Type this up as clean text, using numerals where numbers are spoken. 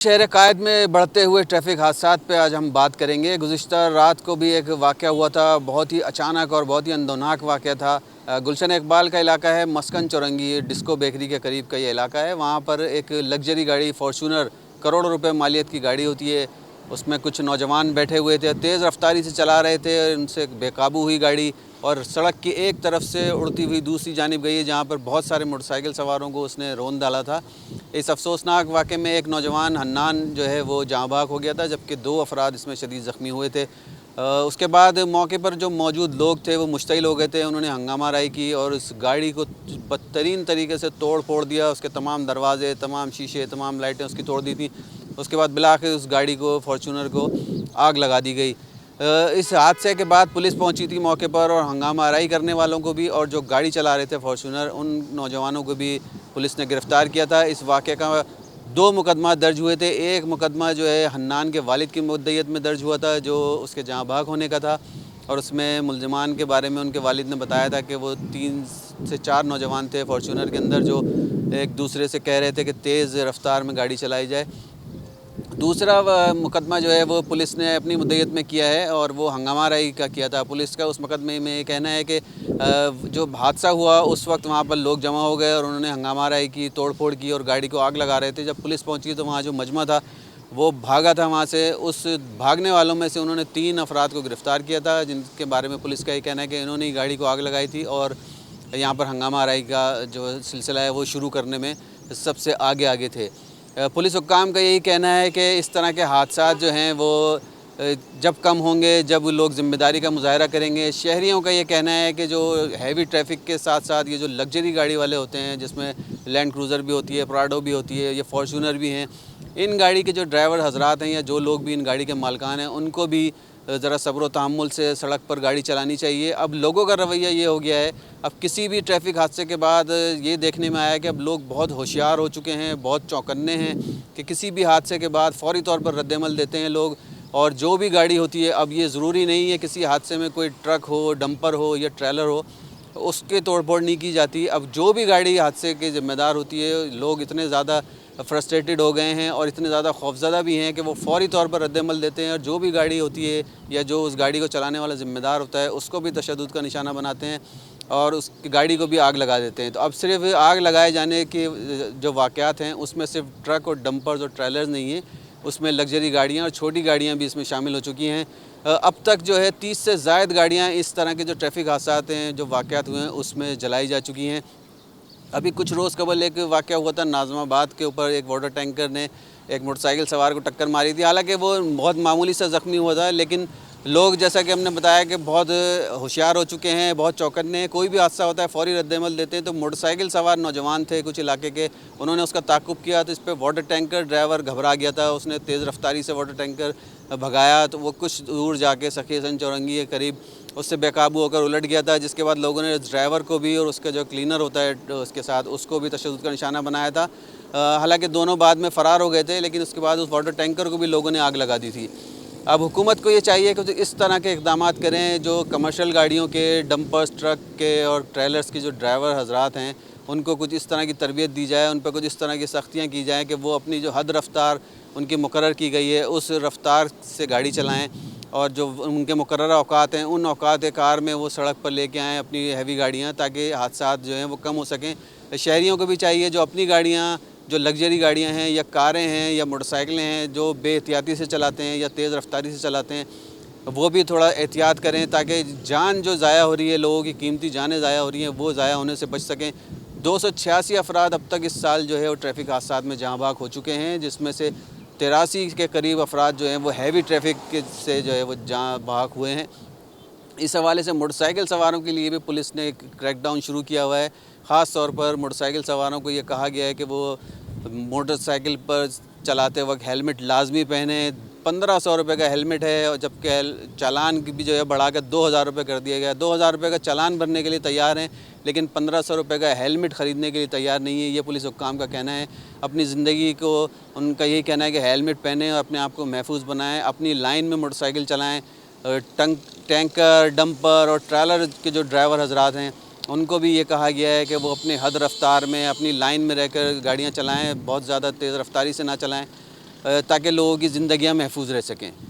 शहर कायद में बढ़ते हुए ट्रैफिक हादसात पे आज हम बात करेंगे। गुज़िश्ता रात को भी एक वाक़या हुआ था, बहुत ही अचानक और बहुत ही अंदोनाक वाक़या था। गुलशन इकबाल का इलाका है, मस्कन चौरंगी डिस्को बेकरी के करीब का ये इलाका है। वहाँ पर एक लग्जरी गाड़ी फॉर्च्यूनर, करोड़ों रुपए मालियत की गाड़ी होती है, उसमें कुछ नौजवान बैठे हुए थे, तेज़ रफ्तारी से चला रहे थे, उनसे बेकाबू हुई गाड़ी और सड़क की एक तरफ से उड़ती हुई दूसरी जानिब गई, जहाँ पर बहुत सारे मोटरसाइकिल सवारों को उसने रौंद डाला था। इस अफसोसनाक वाक़े में एक नौजवान हन्नान जो है वो जाँ बहक हो गया था, जबकि 2 अफराद इसमें शदीद ज़ख्मी हुए थे। उसके बाद मौके पर जो मौजूद लोग थे वो मुश्तइल हो गए थे, उन्होंने हंगामा आराई की और इस गाड़ी को बदतरीन तरीके से तोड़ फोड़ दिया। उसके तमाम दरवाज़े, तमाम शीशे, तमाम लाइटें उसकी तोड़ दी थी। उसके बाद बिलाखिर उस गाड़ी को, फॉर्च्यूनर को आग लगा दी गई। इस हादसे के बाद पुलिस पहुंची थी मौके पर और हंगामा आराई करने वालों को भी और जो गाड़ी चला रहे थे फॉर्च्यूनर, उन नौजवानों को भी पुलिस ने गिरफ़्तार किया था। इस वाक़े का 2 मुकदमा दर्ज हुए थे। एक मुकदमा जो है हन्नान के वालिद की मुद्दईयत में दर्ज हुआ था, जो उसके जाँ बहक होने का था, और उसमें मुल्ज़िमान के बारे में उनके वालिद ने बताया था कि वो 3 से 4 नौजवान थे फॉर्च्यूनर के अंदर, जो एक दूसरे से कह रहे थे कि तेज़ रफ्तार में गाड़ी चलाई जाए। दूसरा मुकदमा जो है वो पुलिस ने अपनी मुद्दईयत में किया है और वो हंगामा आराई का किया था। पुलिस का उस मुकदमे में ये कहना है कि जो हादसा हुआ उस वक्त वहाँ पर लोग जमा हो गए और उन्होंने हंगामा आराई की, तोड़ फोड़ की और गाड़ी को आग लगा रहे थे। जब पुलिस पहुँची तो वहाँ जो मजमा था वो भागा था वहाँ से। उस भागने वालों में से उन्होंने 3 अफराद को गिरफ़्तार किया था, जिनके बारे में पुलिस का ये कहना है कि इन्होंने ही गाड़ी को आग लगाई थी और यहाँ पर हंगामा आराई का जो सिलसिला है वो शुरू करने में सबसे आगे थे। पुलिस हुक्काम का यही कहना है कि इस तरह के हादसात जो हैं वो जब कम होंगे, जब लोग ज़िम्मेदारी का मुज़ाहरा करेंगे। शहरियों का ये कहना है कि जो हैवी ट्रैफिक के साथ साथ ये जो लग्जरी गाड़ी वाले होते हैं, जिसमें लैंड क्रूज़र भी होती है, प्राडो भी होती है, ये फॉर्च्यूनर भी हैं, इन गाड़ी के जो ड्राइवर हज़रात हैं या जो लोग भी इन गाड़ी के मालिकान हैं, उनको भी ज़रा सब्र व तहम्मुल से सड़क पर गाड़ी चलानी चाहिए। अब लोगों का रवैया ये हो गया है, अब किसी भी ट्रैफिक हादसे के बाद ये देखने में आया कि अब लोग बहुत होशियार हो चुके हैं, बहुत चौकन्ने हैं कि किसी भी हादसे के बाद फ़ौरी तौर पर रद्द-ए-अमल देते हैं लोग। और जो भी गाड़ी होती है, अब ये ज़रूरी नहीं है किसी हादसे में कोई ट्रक हो, डंपर हो या ट्रेलर हो, उसके तोड़ फोड़ नहीं की जाती। अब जो भी गाड़ी हादसे के ज़िम्मेदार होती है, लोग इतने ज़्यादा फ्रस्ट्रेटेड हो गए हैं और इतने ज़्यादा खौफज़दा भी हैं कि वो फ़ौरी तौर पर रद्द-ए-अमल देते हैं और जो भी गाड़ी होती है या जो उस गाड़ी को चलाने वाला ज़िम्मेदार होता है उसको भी तशद्दुद का निशाना बनाते हैं और उस गाड़ी को भी आग लगा देते हैं। तो अब सिर्फ आग लगाए जाने के जो वाक़यात हैं उसमें सिर्फ ट्रक और डंपर्स और ट्रेलर्स नहीं हैं, उसमें लग्जरी गाड़ियाँ और छोटी गाड़ियाँ भी इसमें शामिल हो चुकी हैं। अब तक जो है 30 से ज़ायद गाड़ियाँ इस तरह के जो ट्रैफिक हादसात हैं, जो वाक़यात हुए हैं, उसमें जलाई जा चुकी हैं। अभी कुछ रोज़ कबल एक वाक़या हुआ था नाज़िमाबाद के ऊपर, एक वाटर टैंकर ने एक मोटरसाइकिल सवार को टक्कर मारी थी। हालांकि वो बहुत मामूली सा ज़ख्मी हुआ था, लेकिन लोग, जैसा कि हमने बताया, कि बहुत होशियार हो चुके हैं, बहुत चौकन्ने हैं। कोई भी हादसा होता है फ़ौरी रद्द-ए-अमल देते हैं। तो मोटरसाइकिल सवार नौजवान थे कुछ इलाके के, उन्होंने उसका ताक़ुब किया तो इस पर वाटर टैंकर ड्राइवर घबरा गया था, उसने तेज़ रफ्तारी से वाटर टैंकर भगाया तो वो कुछ दूर जाके सखी हसन चौरंगी के करीब उससे बेकाबू होकर उलट गया था, जिसके बाद लोगों ने ड्राइवर को भी और उसका जो क्लीनर होता है उसके साथ, उसको भी तशद्दुद का निशाना बनाया था। हालांकि दोनों बाद में फ़रार हो गए थे, लेकिन उसके बाद उस वाटर टैंकर को भी लोगों ने आग लगा दी थी। अब हुकूमत को ये चाहिए कि इस तरह के इक़दामात करें, जो कमर्शियल गाड़ियों के, डंपर्स, ट्रक के और ट्रेलर्स के जो ड्राइवर हज़रात हैं, उनको कुछ इस तरह की तरबियत दी जाए, उन पर कुछ इस तरह की सख्तियाँ की जाएँ कि वो अपनी जो हद रफ्तार उनकी मुकर्रर की गई है उस रफ्तार से गाड़ी चलाएँ और जो उनके मुकर्रर औकात हैं उन औकात कार में वो सड़क पर लेके आएँ अपनी हैवी गाड़ियाँ, ताकि हादसात जो हैं वो कम हो सकें। शहरियों को भी चाहिए जो अपनी गाड़ियाँ, जो लग्जरी गाड़ियाँ हैं या कारें हैं या मोटरसाइकिलें हैं, जो बेएहतियाती से चलाते हैं या तेज़ रफ्तारी से चलाते हैं, वो भी थोड़ा एहतियात करें, ताकि जान जो ज़ाया हो रही है, लोगों की कीमती जानें ज़ाया हो रही हैं, वो ज़ाया होने से बच सकें। 286 अफराद अब तक इस साल जो है वो ट्रैफिक हादसात में जाँ बहक हो चुके हैं, जिसमें से 83 के करीब अफराद जो हैं वो हैवी ट्रैफिक से जो है वो जाँ बहक हुए हैं। इस हवाले से मोटरसाइकिल सवारों के लिए भी पुलिस ने एक क्रैकडाउन शुरू किया हुआ है। ख़ास तौर पर मोटरसाइकिल सवारों को ये कहा गया है कि वो मोटरसाइकिल पर चलाते वक्त हेलमेट लाजमी पहने। 1500 रुपये का हेलमेट है और जबकि चालान भी जो है बढ़ाकर 2000 रुपये कर दिया गया। 2000 रुपये का चालान भरने के लिए तैयार हैं, लेकिन 1500 रुपये का हेलमेट ख़रीदने के लिए तैयार नहीं है। ये पुलिस हुक्काम का कहना है। अपनी ज़िंदगी को उनका यही कहना है कि हेलमेट पहनें और अपने आप को महफूज बनाएं, अपनी लाइन में मोटरसाइकिल चलाएं। टैंकर, डंपर और ट्रेलर के जो ड्राइवर हजरात हैं उनको भी ये कहा गया है कि वो अपनी हद रफ्तार में, अपनी लाइन में रहकर गाड़ियाँ चलाएं, बहुत ज़्यादा तेज़ रफ्तारी से ना चलाएं। تاکہ لوگوں کی زندگیاں محفوظ رہ سکیں۔